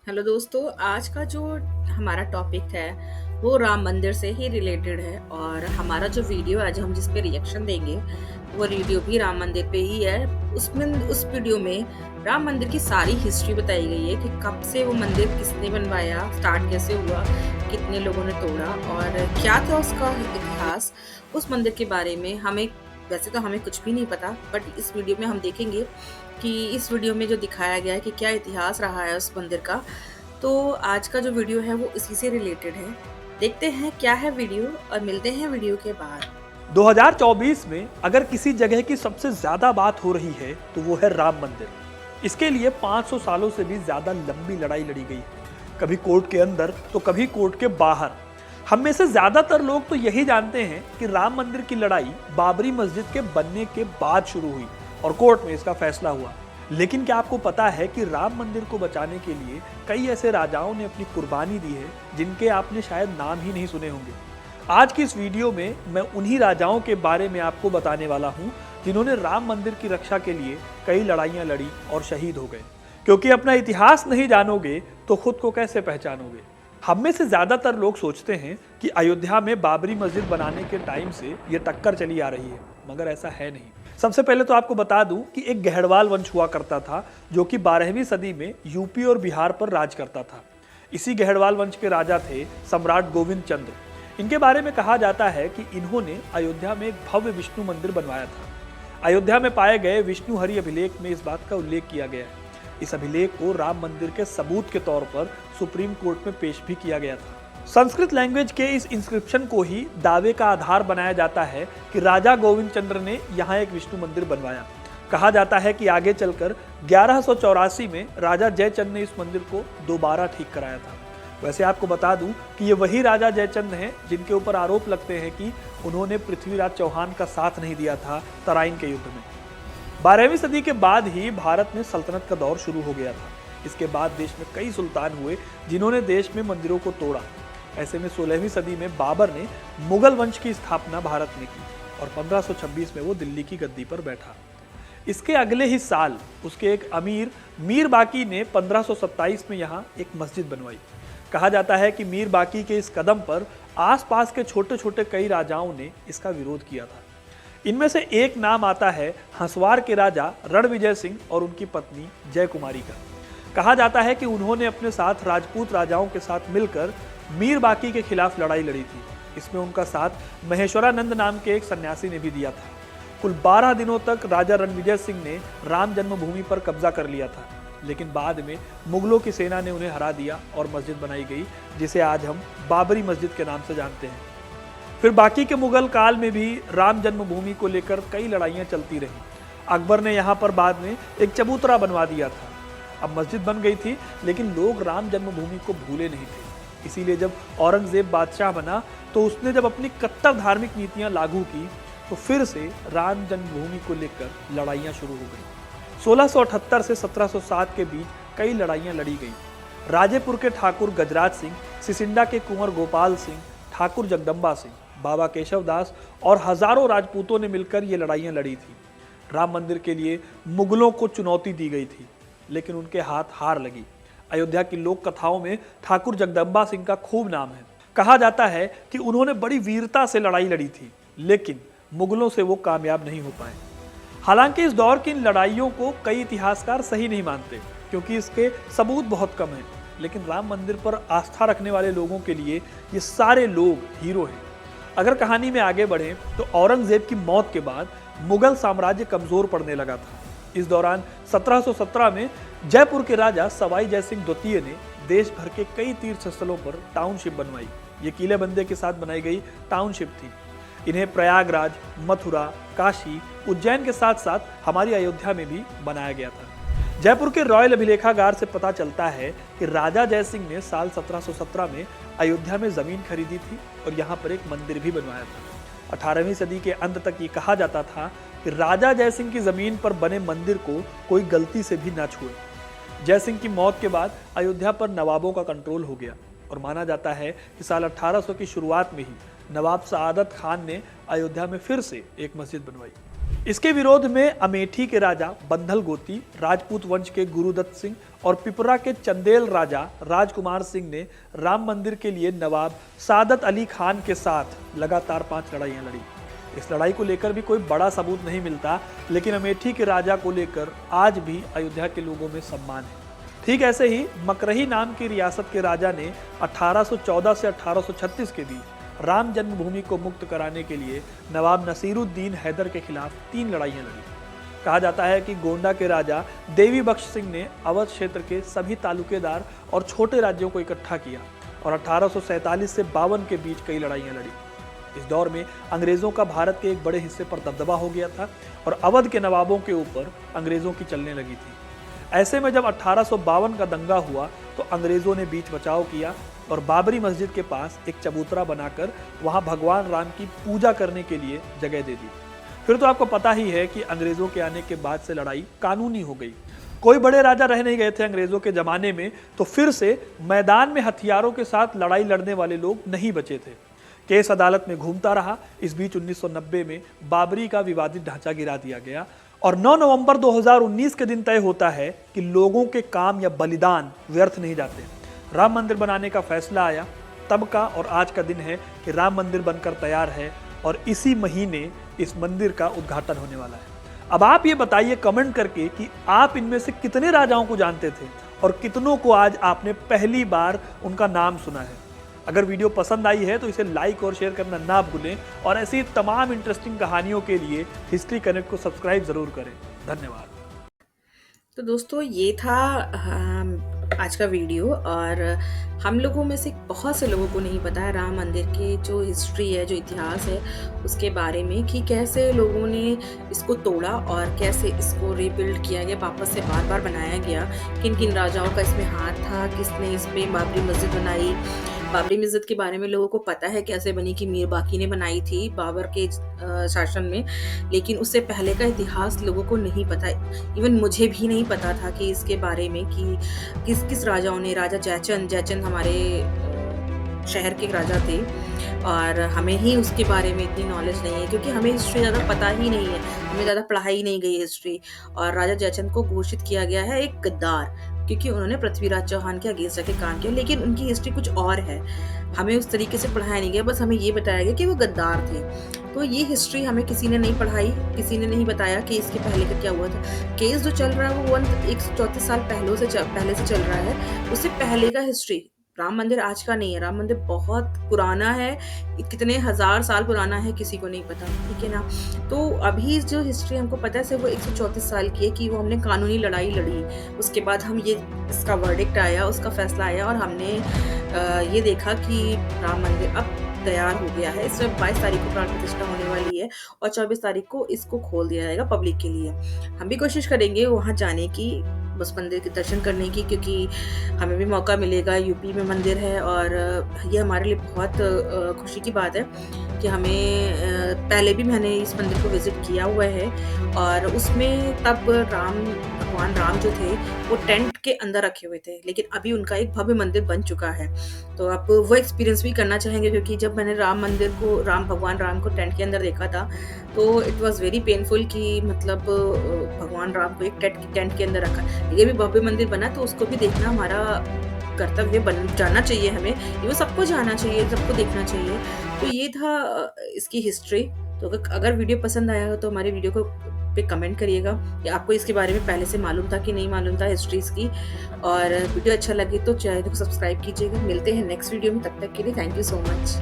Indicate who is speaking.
Speaker 1: Hello दोस्तों, आज का जो हमारा टॉपिक है वो राम मंदिर से ही रिलेटेड है। और हमारा जो वीडियो आज हम जिस पे रिएक्शन देंगे वो वीडियो भी राम मंदिर पे ही है। उसमें उस वीडियो में राम मंदिर की सारी हिस्ट्री बताई गई है कि कब से वो मंदिर किसने बनवाया, स्टार्ट कैसे हुआ, कितने लोगों ने तोड़ा और क्या था उसका इतिहास। उस मंदिर के बारे में हमें वैसे तो हमें कुछ भी नहीं पता, बट इस वीडियो में हम देखेंगे कि इस वीडियो में जो दिखाया गया है कि क्या इतिहास रहा है उस मंदिर का। तो आज का जो वीडियो है वो इसी से रिलेटेड है। देखते हैं क्या है वीडियो और मिलते हैं वीडियो के बाद।
Speaker 2: 2024 में अगर किसी जगह की सबसे ज्यादा बात हो रही है तो वो है राम मंदिर। इसके लिए 500 सालों से भी ज्यादा लंबी लड़ाई लड़ी गई है, कभी कोर्ट के अंदर तो कभी कोर्ट के बाहर। हम में से ज्यादातर लोग तो यही जानते हैं कि राम मंदिर की लड़ाई बाबरी मस्जिद के बनने के बाद शुरू हुई और कोर्ट में इसका फैसला हुआ। लेकिन क्या आपको पता है कि राम मंदिर को बचाने के लिए कई ऐसे राजाओं ने अपनी कुर्बानी दी है जिनके आपने शायद नाम ही नहीं सुने होंगे। आज की इस वीडियो में मैं उन्हीं राजाओं के बारे में आपको बताने वाला हूं जिन्होंने राम मंदिर की रक्षा के लिए कई लड़ाइयां लड़ी और शहीद हो गए। क्योंकि अपना इतिहास नहीं जानोगे तो खुद को कैसे पहचानोगे। हम में से ज्यादातर लोग सोचते हैं कि अयोध्या में बाबरी मस्जिद बनाने के टाइम से ये टक्कर चली आ रही है, मगर ऐसा है नहीं। सबसे पहले तो आपको बता दूं कि एक गहड़वाल वंश हुआ करता था जो कि 12वीं सदी में यूपी और बिहार पर राज करता था। इसी गहड़वाल वंश के राजा थे सम्राट गोविंद चंद्र। इनके बारे में कहा जाता है कि इन्होंने अयोध्या में एक भव्य विष्णु मंदिर बनवाया था। अयोध्या में पाए गए विष्णु हरि अभिलेख में इस बात का उल्लेख किया गया है। इस अभिलेख को राम मंदिर के सबूत के तौर पर सुप्रीम कोर्ट में पेश भी किया गया था। संस्कृत लैंग्वेज के इस इंस्क्रिप्शन को ही दावे का आधार बनाया जाता है कि राजा गोविंद चंद्र ने यहाँ एक विष्णु मंदिर बनवाया। कहा जाता है कि आगे चलकर 1184 में राजा जयचंद ने इस मंदिर को दोबारा ठीक कराया था। वैसे आपको बता दूं कि ये वही राजा जयचंद हैं जिनके ऊपर आरोप लगते हैं कि उन्होंने पृथ्वीराज चौहान का साथ नहीं दिया था तराइन के युद्ध में। 12वीं सदी के बाद ही भारत में सल्तनत का दौर शुरू हो गया था। इसके बाद देश में कई सुल्तान हुए जिन्होंने देश में मंदिरों को तोड़ा। ऐसे में 16वीं सदी में बाबर ने मुगल वंश की स्थापना भारत में की और 1526 में वो दिल्ली की गद्दी पर बैठा। इसके अगले ही साल उसके एक अमीर मीर बाकी ने 1527 में यहाँ एक मस्जिद बनवाई। कहा जाता है कि मीर बाकी के इस कदम पर आसपास के छोटे छोटे कई राजाओं ने इसका विरोध किया था। इनमें से एक नाम आता है हंसवार के राजा रणविजय सिंह और उनकी पत्नी जय कुमारी का। कहा जाता है कि उन्होंने अपने साथ राजपूत राजाओं के साथ मिलकर मीर बाकी के खिलाफ लड़ाई लड़ी थी। इसमें उनका साथ महेश्वरानंद नाम के एक सन्यासी ने भी दिया था। कुल 12 दिनों तक राजा रणविजय सिंह ने राम जन्मभूमि पर कब्जा कर लिया था, लेकिन बाद में मुगलों की सेना ने उन्हें हरा दिया और मस्जिद बनाई गई जिसे आज हम बाबरी मस्जिद के नाम से जानते हैं। फिर बाकी के मुगल काल में भी राम जन्मभूमि को लेकर कई लड़ाइयां चलती रहीं। अकबर ने यहाँ पर बाद में एक चबूतरा बनवा दिया था। अब मस्जिद बन गई थी, लेकिन लोग राम जन्मभूमि को भूले नहीं थे। इसीलिए जब औरंगजेब बादशाह बना तो उसने जब अपनी कट्टर धार्मिक नीतियां लागू की तो फिर से राम जन्मभूमि को लेकर लड़ाइयां शुरू हो गई। 1678 से 1707 के बीच कई लड़ाइयां लड़ी गई। राजेपुर के ठाकुर गजराज सिंह, सिसिंडा के कुंवर गोपाल सिंह, ठाकुर जगदम्बा सिंह, बाबा केशव दास और हजारों राजपूतों ने मिलकर ये लड़ाइयां लड़ी थी। राम मंदिर के लिए मुगलों को चुनौती दी गई थी, लेकिन उनके हाथ हार लगी। अयोध्या की लोक कथाओं में ठाकुर जगदम्बा सिंह का खूब नाम है। कहा जाता है कि उन्होंने बड़ी वीरता से लड़ाई लड़ी थी, लेकिन मुगलों से वो कामयाब नहीं हो पाए। हालांकि इस दौर की इन लड़ाइयों को कई इतिहासकार सही नहीं मानते, क्योंकि इसके सबूत बहुत कम हैं। लेकिन राम मंदिर पर आस्था रखने वाले लोगों के लिए ये सारे लोग हीरो हैं। अगर कहानी में आगे बढ़ें तो औरंगजेब की मौत के बाद मुगल साम्राज्य कमजोर पड़ने लगा था। इस दौरान 1717 में जयपुर के राजा सवाई जयसिंह द्वितीय ने देश भर के कई तीर्थ स्थलों पर टाउनशिप बनवाई। ये किलेबंदे के साथ बनाई गई टाउनशिप थी। इन्हें प्रयागराज, मथुरा, काशी, उज्जैन के साथ साथ हमारी अयोध्या में भी बनाया गया था। जयपुर के रॉयल अभिलेखागार से पता चलता है कि राजा जयसिंह ने साल 1717 में अयोध्या में जमीन खरीदी थी और यहाँ पर एक मंदिर भी बनवाया था। 18वीं सदी के अंत तक ये कहा जाता था कि राजा जयसिंह की जमीन पर बने मंदिर को कोई गलती से भी ना छुए। जयसिंह की मौत के बाद अयोध्या पर नवाबों का कंट्रोल हो गया और माना जाता है कि साल 1800 की शुरुआत में ही नवाब सआदत खान ने अयोध्या में फिर से एक मस्जिद बनवाई। इसके विरोध में अमेठी के राजा बंधल गोती, राजपूत वंश के गुरुदत्त सिंह और पिपरा के चंदेल राजा राजकुमार सिंह ने राम मंदिर के लिए नवाब सादत अली खान के साथ लगातार 5 लड़ाइयां लड़ी। इस लड़ाई को लेकर भी कोई बड़ा सबूत नहीं मिलता, लेकिन अमेठी के राजा को लेकर आज भी अयोध्या के लोगों में सम्मान है। ठीक ऐसे ही मकरही नाम की रियासत के राजा ने 1814 से 1836 के बीच राम जन्मभूमि को मुक्त कराने के लिए नवाब नसीरुद्दीन हैदर के खिलाफ 3 लड़ाइयां लड़ी। कहा जाता है कि गोंडा के राजा देवी बख्श सिंह ने अवध क्षेत्र के सभी तालुकेदार और छोटे राज्यों को इकट्ठा किया और 1847 से 52 के बीच कई लड़ाइयां लड़ी। इस दौर में अंग्रेजों का भारत के एक बड़े हिस्से पर दबदबा हो गया था और अवध के नवाबों के ऊपर अंग्रेजों की चलने लगी थी। ऐसे में जब 1852 का दंगा हुआ तो अंग्रेजों ने बीच बचाव किया और बाबरी मस्जिद के पास एक चबूतरा बनाकर वहां भगवान राम की पूजा करने के लिए जगह दे दी। फिर तो आपको पता ही है कि अंग्रेजों के आने के बाद से लड़ाई कानूनी हो गई। कोई बड़े राजा रह नहीं गए थे अंग्रेजों के जमाने में, तो फिर से मैदान में हथियारों के साथ लड़ाई लड़ने वाले लोग नहीं बचे थे। केस अदालत में घूमता रहा। इस बीच 1990 में बाबरी का विवादित ढांचा गिरा दिया गया और 9 नवंबर 2019 के दिन तय होता है कि लोगों के काम या बलिदान व्यर्थ नहीं जाते। राम मंदिर बनाने का फैसला आया। तब का और आज का दिन है कि राम मंदिर बनकर तैयार है और इसी महीने इस मंदिर का उद्घाटन होने वाला है। अब आप ये बताइए कमेंट करके कि आप इनमें से कितने राजाओं को जानते थे और कितनों को आज आपने पहली बार उनका नाम सुना है। अगर वीडियो पसंद आई है तो इसे लाइक और शेयर करना ना भूलें और ऐसी तमाम इंटरेस्टिंग कहानियों के लिए हिस्ट्री कनेक्ट को सब्सक्राइब जरूर करें। धन्यवाद।
Speaker 1: तो दोस्तों ये था आज का वीडियो। और हम लोगों में से बहुत से लोगों को नहीं पता है राम मंदिर की जो हिस्ट्री है, जो इतिहास है उसके बारे में, कि कैसे लोगों ने इसको तोड़ा और कैसे इसको रीबिल्ड किया गया, वापस से बार बार बनाया गया। किन किन राजाओं का इसमें हाथ था, किसने इसमें बाबरी मस्जिद बनाई। बाबरी मस्जिद के बारे में लोगों को पता है कैसे बनी, कि मीर बाकी ने बनाई थी बाबर के शासन में, लेकिन उससे पहले का इतिहास लोगों को नहीं पता। इवन मुझे भी नहीं पता था कि इसके बारे में कि किस किस राजाओं ने, राजा जयचंद हमारे शहर के राजा थे और हमें ही उसके बारे में इतनी नॉलेज नहीं है क्योंकि हमें हिस्ट्री ज़्यादा पता ही नहीं है, हमें ज़्यादा पढ़ाई नहीं गई हिस्ट्री। और राजा जयचंद को घोषित किया गया है एक गद्दार क्योंकि उन्होंने पृथ्वीराज चौहान के अगेंस्ट जाके काम किया, लेकिन उनकी हिस्ट्री कुछ और है। हमें उस तरीके से पढ़ाया नहीं गया, बस हमें ये बताया गया कि वो गद्दार थे। तो ये हिस्ट्री हमें किसी ने नहीं पढ़ाई, किसी ने नहीं बताया कि इसके पहले का क्या हुआ था। केस जो चल रहा है वो 134 साल पहले से चल रहा है, उससे पहले का हिस्ट्री। राम मंदिर आज का नहीं है, राम मंदिर बहुत पुराना है, कितने हजार साल पुराना है किसी को नहीं पता, ठीक है ना। तो अभी जो हिस्ट्री हमको पता है सिर्फ वो 134 साल की है कि वो हमने कानूनी लड़ाई लड़ी, उसके बाद हम ये इसका वर्डिक्ट आया, उसका फैसला आया और हमने ये देखा कि राम मंदिर अब तैयार हो गया है। इस 22 तारीख को प्राण प्रतिष्ठा होने वाली है और 24 तारीख को इसको खोल दिया जाएगा पब्लिक के लिए। हम भी कोशिश करेंगे वहाँ जाने की, उस मंदिर के दर्शन करने की, क्योंकि हमें भी मौका मिलेगा। यूपी में मंदिर है और ये हमारे लिए बहुत खुशी की बात है कि हमें पहले भी मैंने इस मंदिर को विजिट किया हुआ है और उसमें तब भगवान राम जो थे वो टेंट के अंदर रखे हुए थे, लेकिन अभी उनका एक भव्य मंदिर बन चुका है। तो आप वो एक्सपीरियंस भी करना चाहेंगे, क्योंकि जब मैंने भगवान राम को टेंट के अंदर देखा था तो इट वॉज वेरी पेनफुल कि मतलब भगवान राम को एक टेंट के अंदर रखा। ये भी भव्य मंदिर बना तो उसको भी देखना हमारा कर्तव्य बन जाना चाहिए हमें, ये सबको जाना चाहिए, सबको देखना चाहिए। तो ये था इसकी हिस्ट्री। तो अगर वीडियो पसंद आया हो तो हमारे वीडियो को पे कमेंट करिएगा कि आपको इसके बारे में पहले से मालूम था कि नहीं मालूम था हिस्ट्रीज की। और वीडियो अच्छा लगे तो चैनल को सब्सक्राइब कीजिएगा। मिलते हैं नेक्स्ट वीडियो में, तब तक के लिए थैंक यू सो मच।